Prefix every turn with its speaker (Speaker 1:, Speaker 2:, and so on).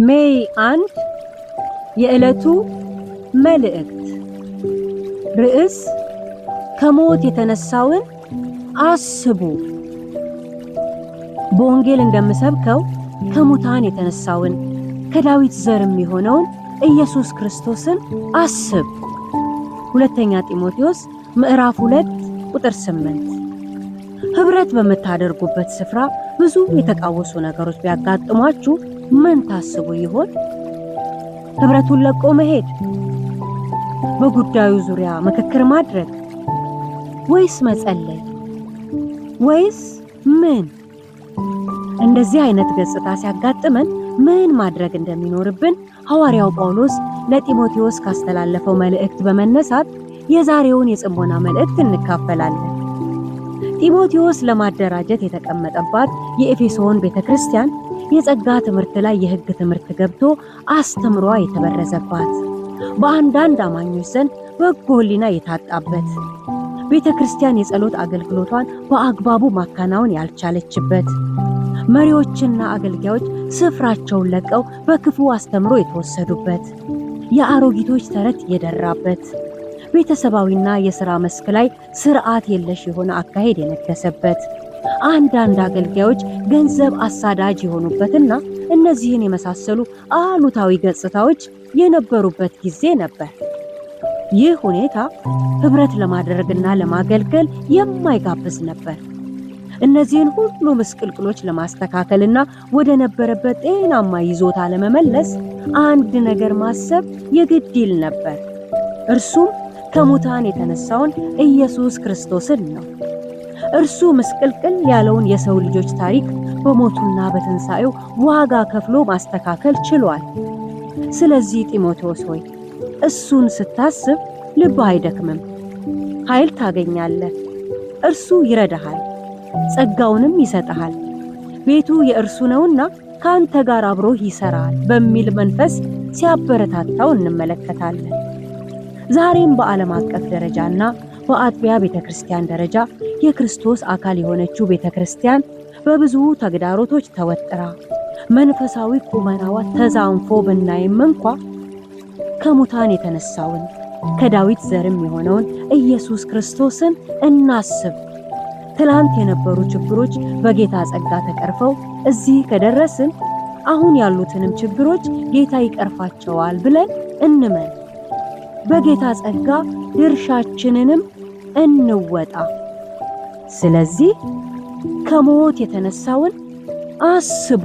Speaker 1: ሜይ 1 የዕለቱ መልእክት ርዕስ ከሞት የተነሳውን አስቡ። በወንጌል እንደምሰብከው ከሙታን የተነሳውን ከዳዊት ዘር የሚሆነውን ኢየሱስ ክርስቶስን አስብ። ሁለተኛ ጢሞቴዎስ ምዕራፍ 2 ቁጥር 8። ህብረት በመታደርጉበት ስፍራ ብዙ የተቃወሱ ነገሮች ቢያጋጥሟችሁ ምን ታስቡ ይሆን? ህብረቱን ለቆ መሄድ፣ በጉዳዩ ዙሪያ ምክክር ማድረግ፣ ወይስ መጸለይ፣ ወይስ ምን? እንደዚህ አይነት ገጽታ ሲያጋጥመን ምን ማድረግ እንደሚኖርብን ሐዋርያው ጳውሎስ ለጢሞቴዎስ ካስተላለፈው መልእክት በመነሳት የዛሬውን የጽሞና መልእክት እንካፈላለን። ጢሞቴዎስ ለማደራጀት የተቀመጠባት የኤፌሶን ቤተክርስቲያን የጸጋ ትምህርት ላይ የሕግ ትምህርት ገብቶ አስተምሯ የተበረዘባት፣ በአንዳንድ አማኞች ዘንድ በጎ ሕሊና የታጣበት፣ ቤተክርስቲያን የጸሎት አገልግሎቷን በአግባቡ ማከናወን ያልቻለችበት፣ መሪዎችና አገልጋዮች ስፍራቸውን ለቀው በክፉ አስተምሮ የተወሰዱበት፣ የአሮጊቶች ተረት የደራበት፣ ቤተሰባዊና የሥራ መስክ ላይ ስርዓት የለሽ የሆነ አካሄድ የነገሰበት፣ አንዳንድ አገልጋዮች ገንዘብ አሳዳጅ የሆኑበትና እነዚህን የመሳሰሉ አሉታዊ ገጽታዎች የነበሩበት ጊዜ ነበር። ይህ ሁኔታ ህብረት ለማድረግና ለማገልገል የማይጋብዝ ነበር። እነዚህን ሁሉ ምስቅልቅሎች ለማስተካከልና ወደ ነበረበት ጤናማ ይዞታ ለመመለስ አንድ ነገር ማሰብ የግድ ይል ነበር። እርሱም ከሙታን የተነሳውን ኢየሱስ ክርስቶስን ነው። እርሱ ምስቅልቅል ያለውን የሰው ልጆች ታሪክ በሞቱና በትንሣኤው ዋጋ ከፍሎ ማስተካከል ችሏል። ስለዚህ ጢሞቴዎስ ሆይ እሱን ስታስብ ልብህ አይደክምም፣ ኃይል ታገኛለህ። እርሱ ይረዳሃል፣ ጸጋውንም ይሰጥሃል። ቤቱ የእርሱ ነውና ከአንተ ጋር አብሮህ ይሰራል በሚል መንፈስ ሲያበረታታው እንመለከታለን። ዛሬም በዓለም አቀፍ ደረጃና በአጥቢያ ቤተክርስቲያን ደረጃ የክርስቶስ አካል የሆነችው ቤተክርስቲያን በብዙ ተግዳሮቶች ተወጥራ መንፈሳዊ ቁመናዋ ተዛንፎ ብናይም እንኳ ከሙታን የተነሳውን ከዳዊት ዘርም የሆነውን ኢየሱስ ክርስቶስን እናስብ። ትላንት የነበሩ ችግሮች በጌታ ጸጋ ተቀርፈው እዚህ ከደረስን አሁን ያሉትንም ችግሮች ጌታ ይቀርፋቸዋል ብለን እንመን። በጌታ ጸጋ ድርሻችንንም እንወጣ። ስለዚህ ከሞት የተነሳውን አስቡ።